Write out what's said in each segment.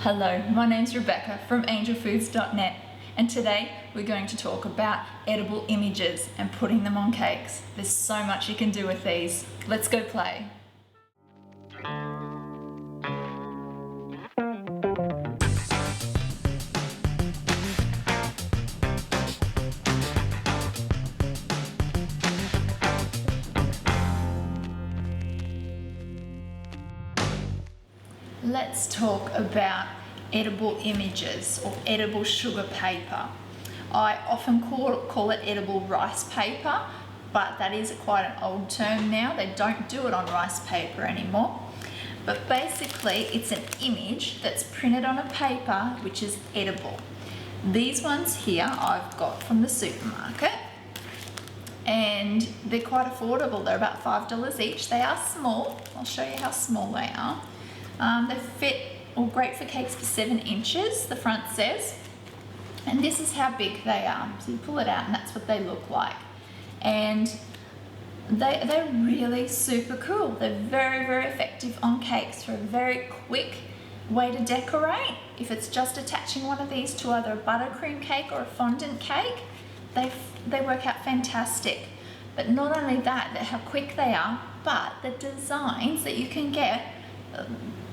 Hello, my name's Rebekah from angelfoods.net, and today we're going to talk about edible images and putting them on cakes. There's so much you can do with these. Let's go play. Let's talk about edible images or edible sugar paper. I often call it edible rice paper, but that is quite an old term now. They don't do it on rice paper anymore. But basically it's an image that's printed on a paper which is edible. These ones here I've got from the supermarket, and they're quite affordable. They're about $5 each. They are small. I'll show you how small they are. They fit, or great for cakes for 7 inches, the front says. And this is how big they are. So you pull it out and that's what they look like. And they're really super cool. They're very, very effective on cakes for a very quick way to decorate. If it's just attaching one of these to either a buttercream cake or a fondant cake, they work out fantastic. But not only that, how quick they are, but the designs that you can get,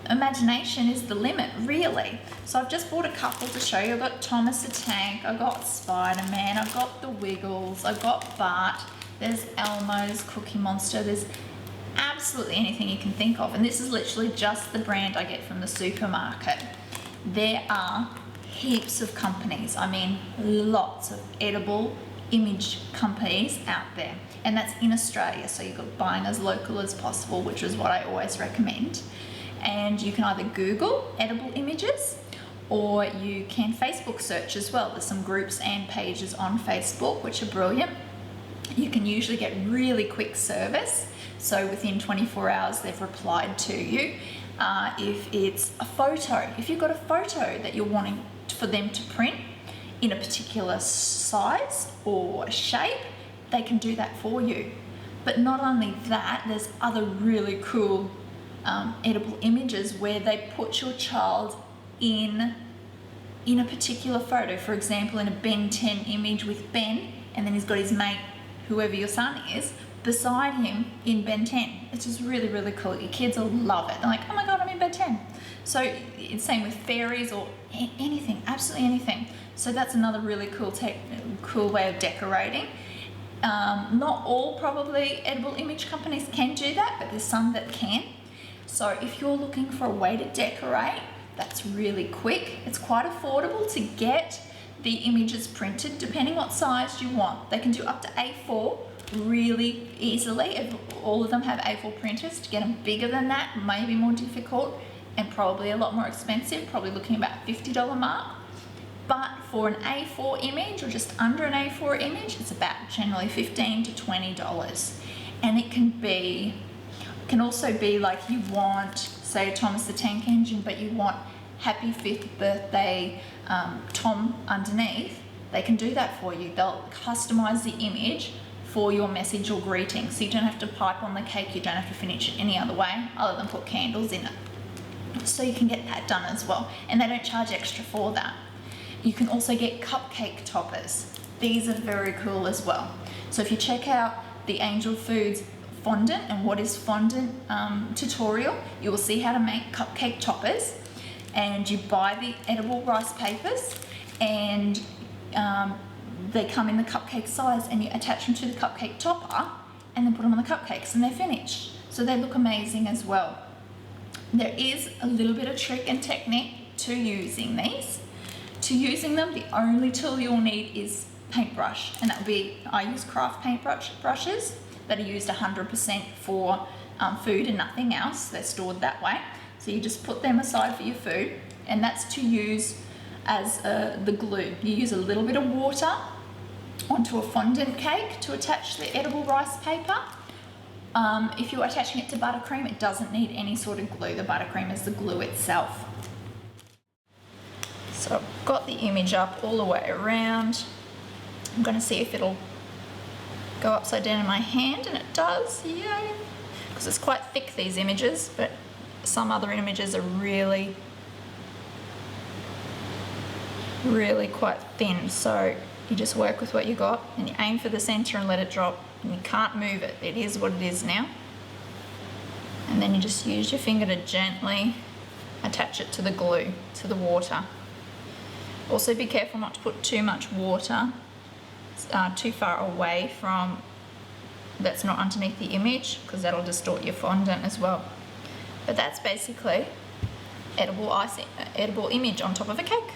imagination is the limit, really. So I've just bought a couple to show you. I've got Thomas the Tank, I've got Spider-Man, I've got the Wiggles, I've got Bart, there's Elmo's Cookie Monster, there's absolutely anything you can think of. And this is literally just the brand I get from the supermarket. There are heaps of companies, I mean lots of edible image companies out there. And that's in Australia, so you've got buying as local as possible, which is what I always recommend. And you can either Google edible images, or you can Facebook search as well. There's some groups and pages on Facebook which are brilliant. You can usually get really quick service, so within 24 hours they've replied to you. If it's a photo, if you've got a photo that you're wanting for them to print in a particular size or shape, they can do that for you. But not only that, there's other really cool edible images where they put your child in a particular photo. For example, in a Ben 10 image with Ben, and then he's got his mate, whoever your son is, beside him in Ben 10. It's just really, really cool. Your kids will love it. They're like, oh my God, I'm in Ben 10. So it's same with fairies or anything, absolutely anything. So that's another really cool way of decorating. Not all probably edible image companies can do that, but there's some that can. So if you're looking for a way to decorate that's really quick, it's quite affordable to get the images printed depending what size you want. They can do up to A4 really easily. If all of them have A4 printers, to get them bigger than that may be more difficult and probably a lot more expensive, probably looking about $50 mark. But for an A4 image, or just under an A4 image, it's about generally $15 to $20. And it can also be like, you want, say, Thomas the Tank Engine, but you want happy 5th birthday Tom underneath. They can do that for you. They'll customize the image for your message or greeting. So you don't have to pipe on the cake, you don't have to finish it any other way other than put candles in it. So you can get that done as well. And they don't charge extra for that. You can also get cupcake toppers. These are very cool as well. So if you check out the Angel Foods fondant and what is fondant tutorial, you will see how to make cupcake toppers. And you buy the edible rice papers, and they come in the cupcake size, and you attach them to the cupcake topper and then put them on the cupcakes, and they're finished. So they look amazing as well. There is a little bit of trick and technique to using these. To using them, the only tool you'll need is paintbrush, and that would be, I use craft paint brushes that are used 100% for food and nothing else. They're stored that way. So you just put them aside for your food, and that's to use as the glue. You use a little bit of water onto a fondant cake to attach the edible rice paper. If you're attaching it to buttercream, it doesn't need any sort of glue. The buttercream is the glue itself. So I've got the image up all the way around. I'm going to see if it'll go upside down in my hand, and it does, yay! Because it's quite thick, these images, but some other images are really really quite thin, so you just work with what you got and you aim for the center and let it drop, and you can't move it. It is what it is now. And then you just use your finger to gently attach it to the glue, to the water. Also be careful not to put too much water too far away from, that's not underneath the image, because that'll distort your fondant as well. But that's basically edible image on top of a cake.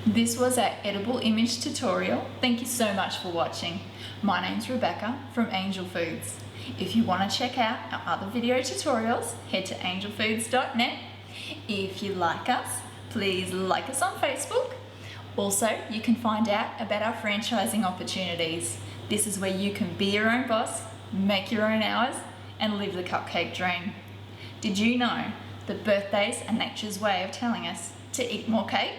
This was our edible image tutorial. Thank you so much for watching. My name's Rebekah from Angel Foods. If you want to check out our other video tutorials, head to angelfoods.net. If you like us, please like us on Facebook. Also, you can find out about our franchising opportunities. This is where you can be your own boss, make your own hours, and live the cupcake dream. Did you know that birthdays are nature's way of telling us to eat more cake?